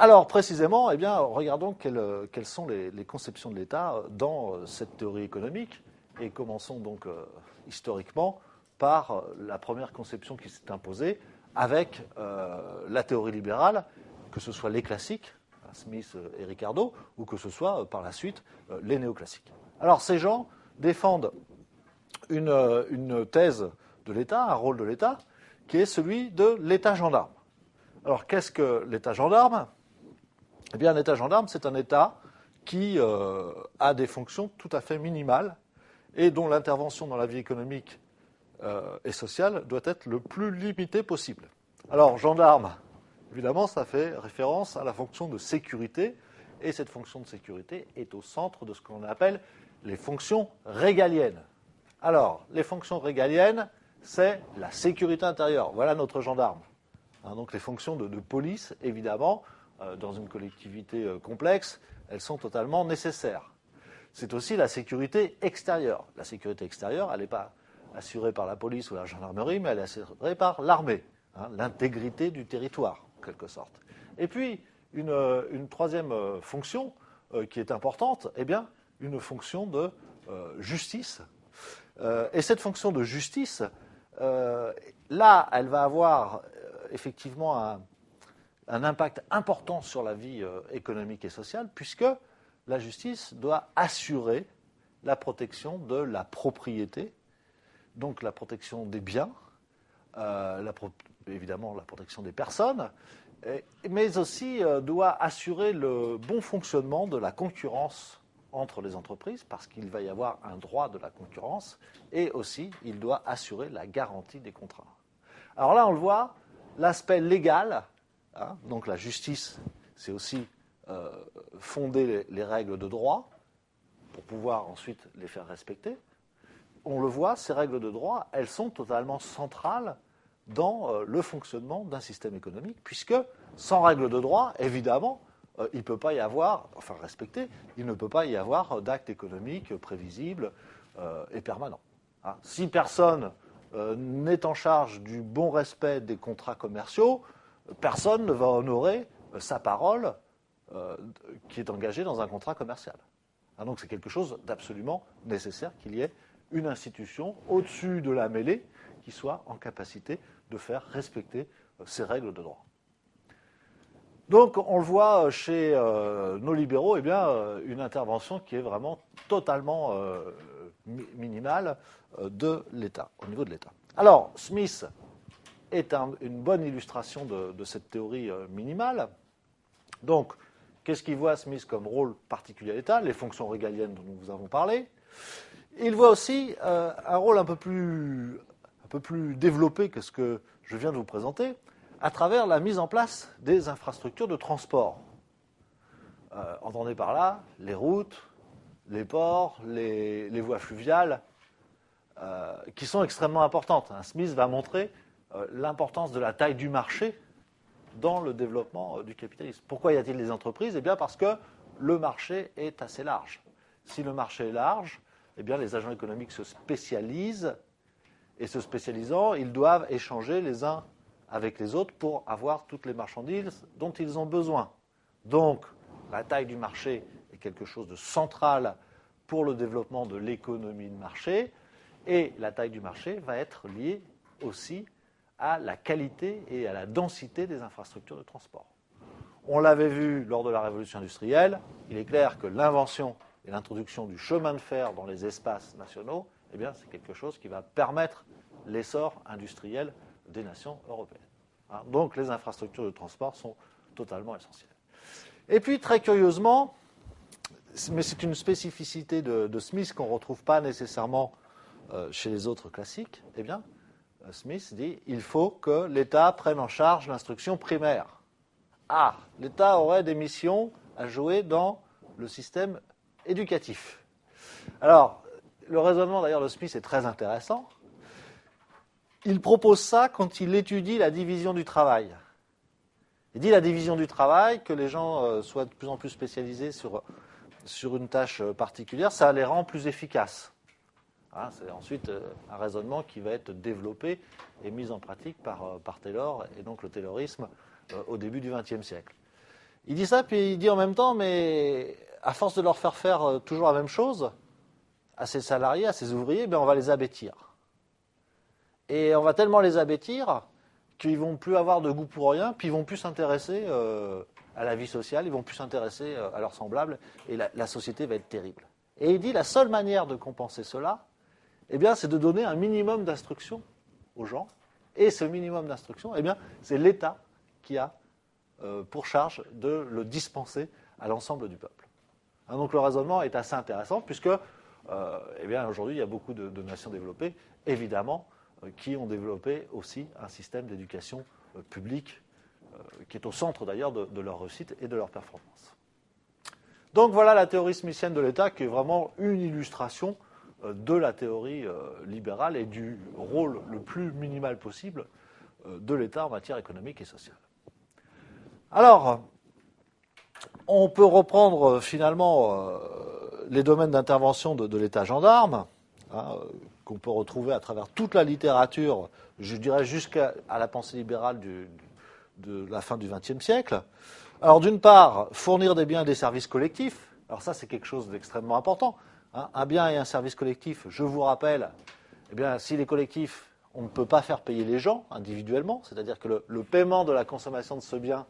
Alors, précisément, eh bien, regardons quelles sont les conceptions de l'État dans cette théorie économique. Et commençons donc historiquement par la première conception qui s'est imposée avec la théorie libérale, que ce soit les classiques, Smith et Ricardo, ou que ce soit par la suite les néoclassiques. Alors, ces gens défendent une thèse de l'État, un rôle de l'État, qui est celui de l'État gendarme. Alors, qu'est-ce que l'État gendarme ? Eh bien, un État gendarme, c'est un État qui a des fonctions tout à fait minimales et dont l'intervention dans la vie économique et sociale doit être le plus limitée possible. Alors, gendarme, évidemment, ça fait référence à la fonction de sécurité, et cette fonction de sécurité est au centre de ce qu'on appelle les fonctions régaliennes. Alors, les fonctions régaliennes, c'est la sécurité intérieure. Voilà notre gendarme. Donc, les fonctions de police, évidemment, dans une collectivité complexe, elles sont totalement nécessaires. C'est aussi la sécurité extérieure. La sécurité extérieure, elle n'est pas assurée par la police ou la gendarmerie, mais elle est assurée par l'armée, l'intégrité du territoire, en quelque sorte. Et puis, une troisième fonction qui est importante, eh bien, une fonction de justice. Et cette fonction de justice, là, elle va avoir effectivement un impact important sur la vie économique et sociale, puisque la justice doit assurer la protection de la propriété, donc la protection des biens, évidemment la protection des personnes, mais aussi doit assurer le bon fonctionnement de la concurrence entre les entreprises, parce qu'il va y avoir un droit de la concurrence, et aussi il doit assurer la garantie des contrats. Alors là, on le voit, l'aspect légal, donc la justice, c'est aussi fonder les règles de droit pour pouvoir ensuite les faire respecter. On le voit, ces règles de droit, elles sont totalement centrales dans le fonctionnement d'un système économique, puisque sans règles de droit, évidemment, il ne peut pas y avoir, enfin respecté, il ne peut pas y avoir d'acte économique prévisible et permanent. Si personne n'est en charge du bon respect des contrats commerciaux, personne ne va honorer sa parole qui est engagée dans un contrat commercial. Donc c'est quelque chose d'absolument nécessaire qu'il y ait une institution au-dessus de la mêlée qui soit en capacité de faire respecter ces règles de droit. Donc on le voit chez nos libéraux, eh bien, une intervention qui est vraiment totalement minimale de l'État, au niveau de l'État. Alors, Smith est une bonne illustration de cette théorie minimale. Donc, qu'est-ce qu'il voit Smith comme rôle particulier à l'État ? Les fonctions régaliennes dont nous vous avons parlé. Il voit aussi un rôle un peu plus développé que ce que je viens de vous présenter, à travers la mise en place des infrastructures de transport. Entendez par là les routes, les ports, les voies fluviales, qui sont extrêmement importantes. Smith va montrer l'importance de la taille du marché dans le développement du capitalisme. Pourquoi y a-t-il des entreprises ? Eh bien parce que le marché est assez large. Si le marché est large, eh bien les agents économiques se spécialisent, et se spécialisant, ils doivent échanger les uns avec les autres pour avoir toutes les marchandises dont ils ont besoin. Donc, la taille du marché est quelque chose de central pour le développement de l'économie de marché, et la taille du marché va être liée aussi à la qualité et à la densité des infrastructures de transport. On l'avait vu lors de la révolution industrielle, il est clair que l'invention et l'introduction du chemin de fer dans les espaces nationaux, eh bien, c'est quelque chose qui va permettre l'essor industriel des nations européennes. Donc les infrastructures de transport sont totalement essentielles. Et puis, très curieusement, mais c'est une spécificité de Smith qu'on ne retrouve pas nécessairement chez les autres classiques, eh bien, Smith dit il faut que l'État prenne en charge l'instruction primaire. L'État aurait des missions à jouer dans le système éducatif. Alors, le raisonnement d'ailleurs de Smith est très intéressant. Il propose ça quand il étudie la division du travail. Il dit la division du travail, que les gens soient de plus en plus spécialisés sur une tâche particulière, ça les rend plus efficaces. C'est ensuite un raisonnement qui va être développé et mis en pratique par Taylor, et donc le taylorisme au début du XXe siècle. Il dit ça, puis il dit en même temps, mais à force de leur faire toujours la même chose, à ces salariés, à ces ouvriers, on va les abêtir. Et on va tellement les abêtir qu'ils vont plus avoir de goût pour rien, puis ils vont plus s'intéresser à la vie sociale, ils vont plus s'intéresser à leurs semblables, et la société va être terrible. Et il dit la seule manière de compenser cela, c'est de donner un minimum d'instruction aux gens. Et ce minimum d'instruction, c'est l'État qui a pour charge de le dispenser à l'ensemble du peuple. Donc le raisonnement est assez intéressant, puisque aujourd'hui, il y a beaucoup de nations développées, évidemment, qui ont développé aussi un système d'éducation publique qui est au centre d'ailleurs de leur réussite et de leur performance. Donc voilà la théorie smithienne de l'État, qui est vraiment une illustration de la théorie libérale et du rôle le plus minimal possible de l'État en matière économique et sociale. Alors, on peut reprendre finalement les domaines d'intervention de l'État gendarme, qu'on peut retrouver à travers toute la littérature, je dirais jusqu'à la pensée libérale de la fin du XXe siècle. Alors d'une part, fournir des biens et des services collectifs. Alors ça, c'est quelque chose d'extrêmement important. Un bien et un service collectif, je vous rappelle, si les collectifs, on ne peut pas faire payer les gens individuellement, c'est-à-dire que le paiement de la consommation de ce bien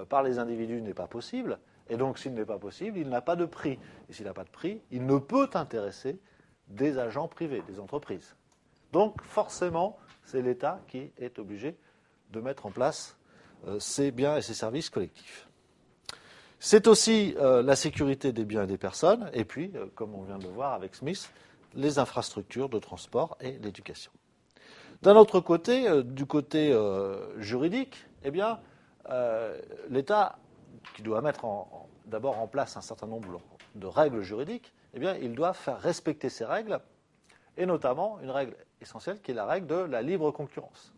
par les individus n'est pas possible, et donc s'il n'est pas possible, il n'a pas de prix. Et s'il n'a pas de prix, il ne peut intéresser des agents privés, des entreprises. Donc forcément, c'est l'État qui est obligé de mettre en place ces biens et ces services collectifs. C'est aussi la sécurité des biens et des personnes, et puis, comme on vient de le voir avec Smith, les infrastructures de transport et l'éducation. D'un autre côté, du côté juridique, l'État, qui doit mettre d'abord en place un certain nombre de règles juridiques, il doit faire respecter ces règles, et notamment une règle essentielle qui est la règle de la libre concurrence.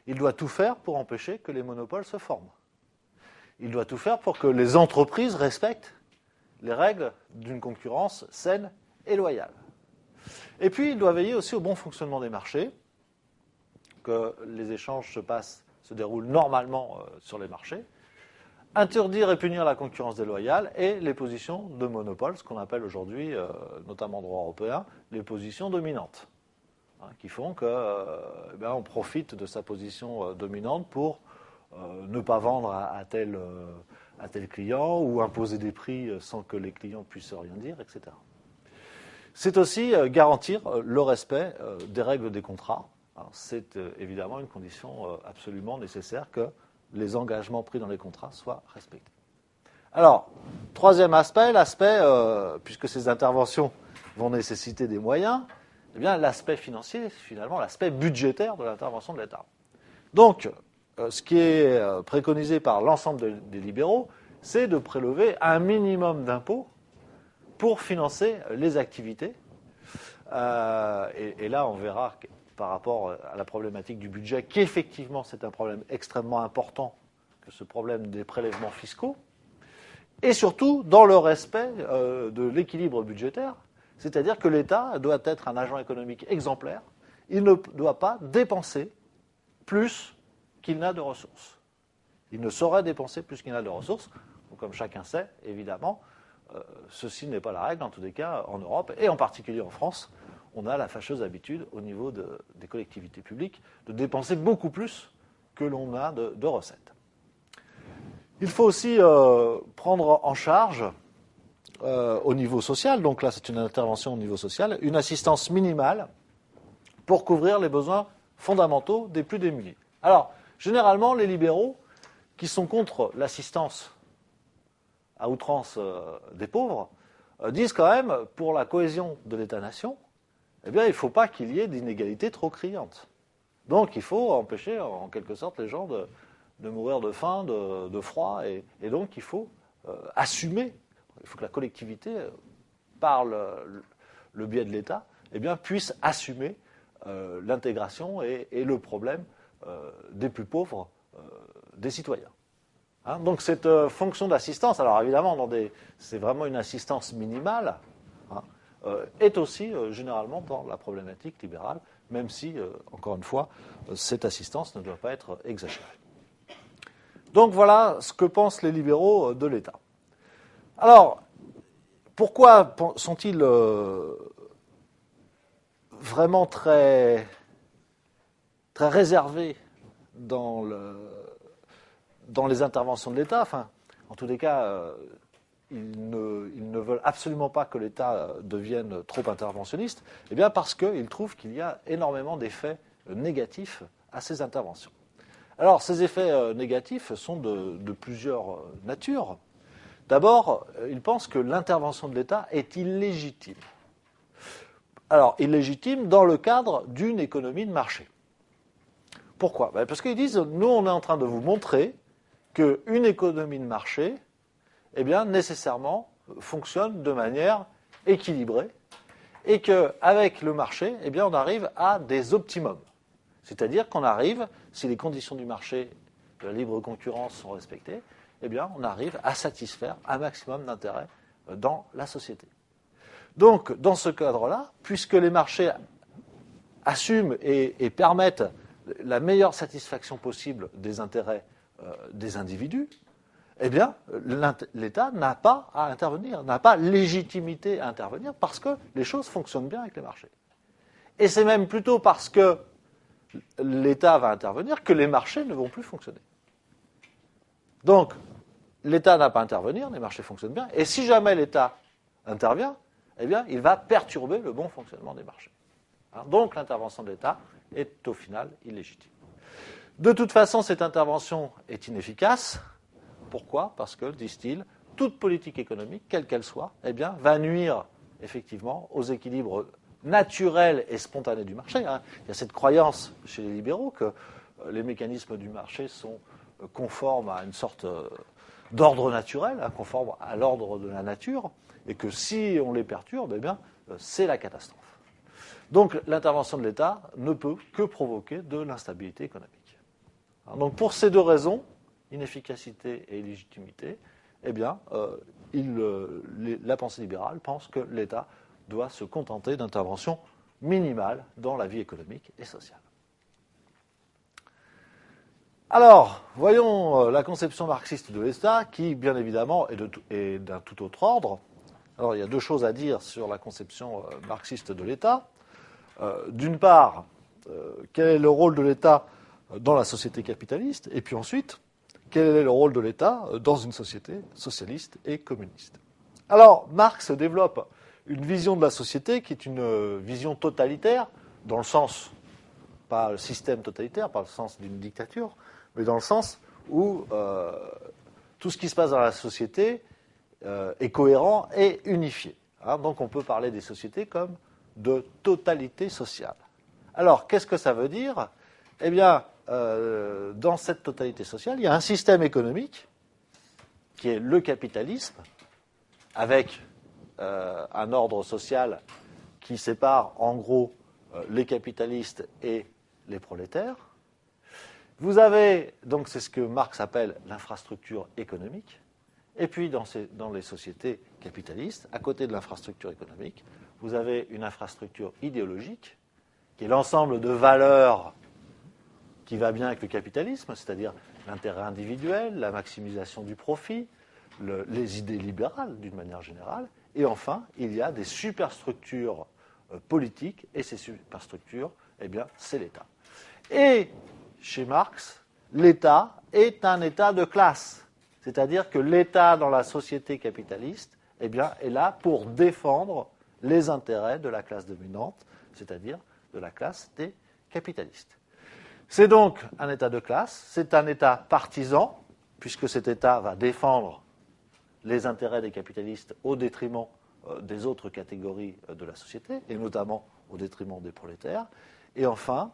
Il doit tout faire pour empêcher que les monopoles se forment. Il doit tout faire pour que les entreprises respectent les règles d'une concurrence saine et loyale. Et puis, il doit veiller aussi au bon fonctionnement des marchés, que les échanges se déroulent normalement sur les marchés, interdire et punir la concurrence déloyale et les positions de monopole, ce qu'on appelle aujourd'hui, notamment en droit européen, les positions dominantes, qui font qu'on profite de sa position dominante pour ne pas vendre à tel client ou imposer des prix sans que les clients puissent rien dire, etc. C'est aussi garantir le respect des règles des contrats. Alors, c'est évidemment une condition absolument nécessaire que les engagements pris dans les contrats soient respectés. Alors, troisième aspect, puisque ces interventions vont nécessiter des moyens, l'aspect financier, finalement, l'aspect budgétaire de l'intervention de l'État. Donc, ce qui est préconisé par l'ensemble des libéraux, c'est de prélever un minimum d'impôts pour financer les activités. Et là, on verra par rapport à la problématique du budget qu'effectivement, c'est un problème extrêmement important, que ce problème des prélèvements fiscaux, et surtout dans le respect de l'équilibre budgétaire, c'est-à-dire que l'État doit être un agent économique exemplaire, il ne doit pas dépenser plus qu'il n'a de ressources. Il ne saurait dépenser plus qu'il n'a de ressources. Donc, comme chacun sait, évidemment, ceci n'est pas la règle, en tous les cas, en Europe, et en particulier en France. On a la fâcheuse habitude, au niveau des collectivités publiques, de dépenser beaucoup plus que l'on a de recettes. Il faut aussi prendre en charge, au niveau social, donc là c'est une intervention au niveau social, une assistance minimale pour couvrir les besoins fondamentaux des plus démunis. Alors, généralement, les libéraux, qui sont contre l'assistance à outrance des pauvres, disent quand même, pour la cohésion de l'État-nation, il ne faut pas qu'il y ait d'inégalités trop criantes. Donc il faut empêcher, en quelque sorte, les gens de mourir de faim, de froid, et donc il faut assumer, il faut que la collectivité, par le biais de l'État, puisse assumer l'intégration et le problème des plus pauvres des citoyens. Donc cette fonction d'assistance, alors évidemment, c'est vraiment une assistance minimale, est aussi généralement dans la problématique libérale, même si, encore une fois, cette assistance ne doit pas être exagérée. Donc voilà ce que pensent les libéraux de l'État. Alors, pourquoi sont-ils vraiment très, très réservés dans les interventions de l'État? Enfin, en tous les cas, ils ne veulent absolument pas que l'État devienne trop interventionniste. Eh bien, parce qu'ils trouvent qu'il y a énormément d'effets négatifs à ces interventions. Alors, ces effets négatifs sont de plusieurs natures. D'abord, ils pensent que l'intervention de l'État est illégitime. Alors, illégitime dans le cadre d'une économie de marché. Pourquoi? Parce qu'ils disent, nous, on est en train de vous montrer qu'une économie de marché, eh bien, nécessairement, fonctionne de manière équilibrée et qu'avec le marché, eh bien, on arrive à des optimums. C'est-à-dire qu'on arrive, si les conditions du marché de la libre concurrence sont respectées, eh bien, on arrive à satisfaire un maximum d'intérêts dans la société. Donc, dans ce cadre-là, puisque les marchés assument et permettent la meilleure satisfaction possible des intérêts des individus, eh bien, l'État n'a pas à intervenir, n'a pas légitimité à intervenir parce que les choses fonctionnent bien avec les marchés. Et c'est même plutôt parce que l'État va intervenir que les marchés ne vont plus fonctionner. Donc, l'État n'a pas à intervenir, les marchés fonctionnent bien, et si jamais l'État intervient, eh bien, il va perturber le bon fonctionnement des marchés. Donc, l'intervention de l'État est au final illégitime. De toute façon, cette intervention est inefficace. Pourquoi? Parce que, disent-ils, toute politique économique, quelle qu'elle soit, eh bien, va nuire effectivement aux équilibres naturels et spontanés du marché. Il y a cette croyance chez les libéraux que les mécanismes du marché sont conformes à une sorte d'ordre naturel, conforme à l'ordre de la nature, et que si on les perturbe, eh bien, c'est la catastrophe. Donc l'intervention de l'État ne peut que provoquer de l'instabilité économique. Donc pour ces deux raisons, inefficacité et illégitimité, eh bien, la pensée libérale pense que l'État doit se contenter d'interventions minimales dans la vie économique et sociale. Alors, voyons la conception marxiste de l'État, qui, bien évidemment, est d'un tout autre ordre. Alors, il y a deux choses à dire sur la conception marxiste de l'État. D'une part, quel est le rôle de l'État dans la société capitaliste, et puis ensuite, quel est le rôle de l'État dans une société socialiste et communiste. Alors, Marx développe une vision de la société qui est une vision totalitaire, dans le sens, pas le système totalitaire, pas le sens d'une dictature, mais dans le sens où tout ce qui se passe dans la société est cohérent et unifié. Donc on peut parler des sociétés comme de totalité sociale. Alors, qu'est-ce que ça veut dire? Eh bien, dans cette totalité sociale, il y a un système économique qui est le capitalisme, avec un ordre social qui sépare en gros les capitalistes et les prolétaires. Vous avez, donc c'est ce que Marx appelle l'infrastructure économique, et puis dans les sociétés capitalistes, à côté de l'infrastructure économique, vous avez une infrastructure idéologique, qui est l'ensemble de valeurs qui va bien avec le capitalisme, c'est-à-dire l'intérêt individuel, la maximisation du profit, les idées libérales d'une manière générale, et enfin, il y a des superstructures politiques, et ces superstructures, eh bien, c'est l'État. Et chez Marx, l'État est un État de classe, c'est-à-dire que l'État dans la société capitaliste, eh bien, est là pour défendre les intérêts de la classe dominante, c'est-à-dire de la classe des capitalistes. C'est donc un État de classe, c'est un État partisan, puisque cet État va défendre les intérêts des capitalistes au détriment des autres catégories de la société, et notamment au détriment des prolétaires. Et enfin,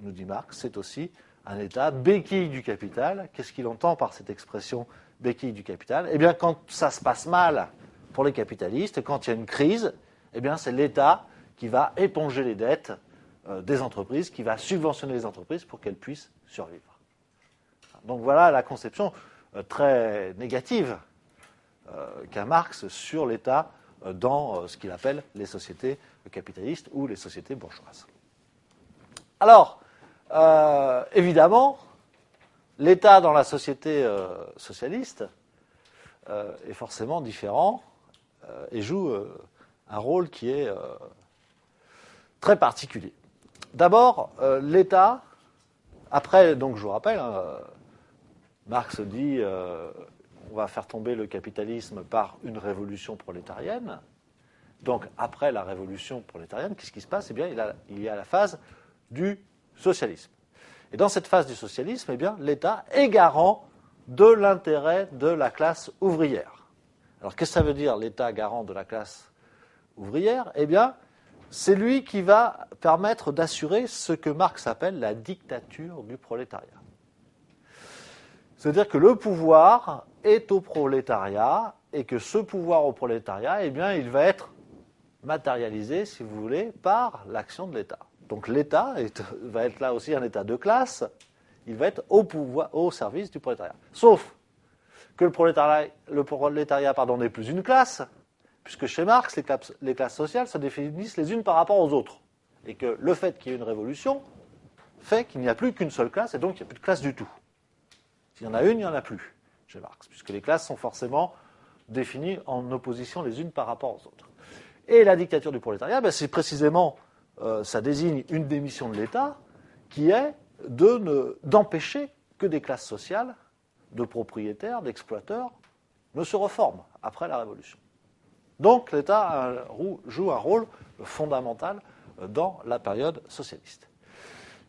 nous dit Marx, c'est aussi un État béquille du capital. Qu'est-ce qu'il entend par cette expression béquille du capital? Eh bien, quand ça se passe mal pour les capitalistes, quand il y a une crise, eh bien, c'est l'État qui va éponger les dettes des entreprises, qui va subventionner les entreprises pour qu'elles puissent survivre. Donc voilà la conception très négative qu'a Marx sur l'État dans ce qu'il appelle les sociétés capitalistes ou les sociétés bourgeoises. Alors, évidemment, l'État dans la société socialiste est forcément différent et joue un rôle qui est très particulier. D'abord, l'État, après, donc je vous rappelle, Marx dit on va faire tomber le capitalisme par une révolution prolétarienne. Donc, après la révolution prolétarienne, qu'est-ce qui se passe? Eh bien, il y a la phase du socialisme. Et dans cette phase du socialisme, eh bien, l'État est garant de l'intérêt de la classe ouvrière. Alors, qu'est-ce que ça veut dire, l'État garant de la classe ouvrière? Eh bien, c'est lui qui va permettre d'assurer ce que Marx appelle la dictature du prolétariat. C'est-à-dire que le pouvoir est au prolétariat et que ce pouvoir au prolétariat, eh bien, il va être matérialisé, si vous voulez, par l'action de l'État. Donc l'État va être là aussi un État de classe, il va être au service du prolétariat. Sauf que le prolétariat n'est plus une classe, puisque chez Marx, les classes sociales se définissent les unes par rapport aux autres. Et que le fait qu'il y ait une révolution fait qu'il n'y a plus qu'une seule classe, et donc il n'y a plus de classe du tout. S'il y en a une, il n'y en a plus chez Marx, puisque les classes sont forcément définies en opposition les unes par rapport aux autres. Et la dictature du prolétariat, ben c'est précisément, ça désigne une des missions de l'État, qui est d'empêcher que des classes sociales, de propriétaires, d'exploiteurs, ne se reforment après la Révolution. Donc l'État joue un rôle fondamental dans la période socialiste.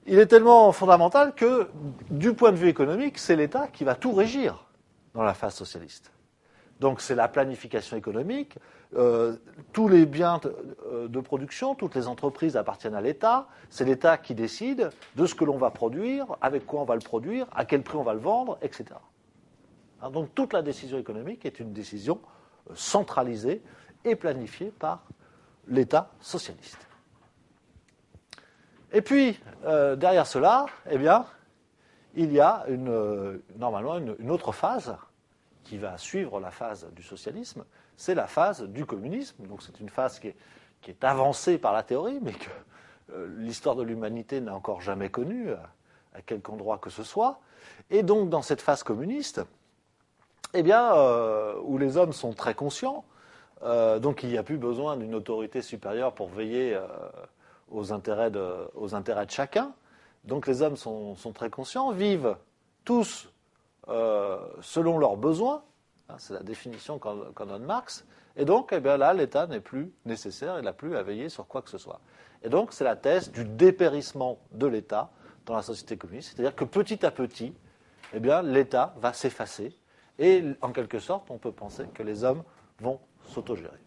Il est tellement fondamental que, du point de vue économique, c'est l'État qui va tout régir dans la phase socialiste. Donc c'est la planification économique, tous les biens de production, toutes les entreprises appartiennent à l'État, c'est l'État qui décide de ce que l'on va produire, avec quoi on va le produire, à quel prix on va le vendre, etc. Donc toute la décision économique est une décision centralisée et planifiée par l'État socialiste. Et puis, derrière cela, eh bien, il y a normalement une autre phase qui va suivre la phase du socialisme, c'est la phase du communisme. Donc c'est une phase qui est avancée par la théorie, mais que l'histoire de l'humanité n'a encore jamais connue, à quelque endroit que ce soit. Et donc dans cette phase communiste, eh bien, où les hommes sont très conscients, donc il n'y a plus besoin d'une autorité supérieure pour veiller aux intérêts de chacun. Donc les hommes sont très conscients, vivent tous selon leurs besoins, c'est la définition qu'en donne Marx, et donc eh bien, là l'État n'est plus nécessaire, il n'a plus à veiller sur quoi que ce soit. Et donc c'est la thèse du dépérissement de l'État dans la société communiste, c'est-à-dire que petit à petit, eh bien, l'État va s'effacer, et en quelque sorte on peut penser que les hommes vont s'autogérer.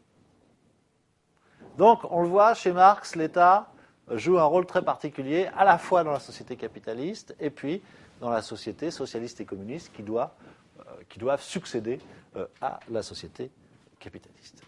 Donc on le voit, chez Marx, l'État joue un rôle très particulier, à la fois dans la société capitaliste, et puis dans la société socialiste et communiste qui doivent succéder à la société capitaliste.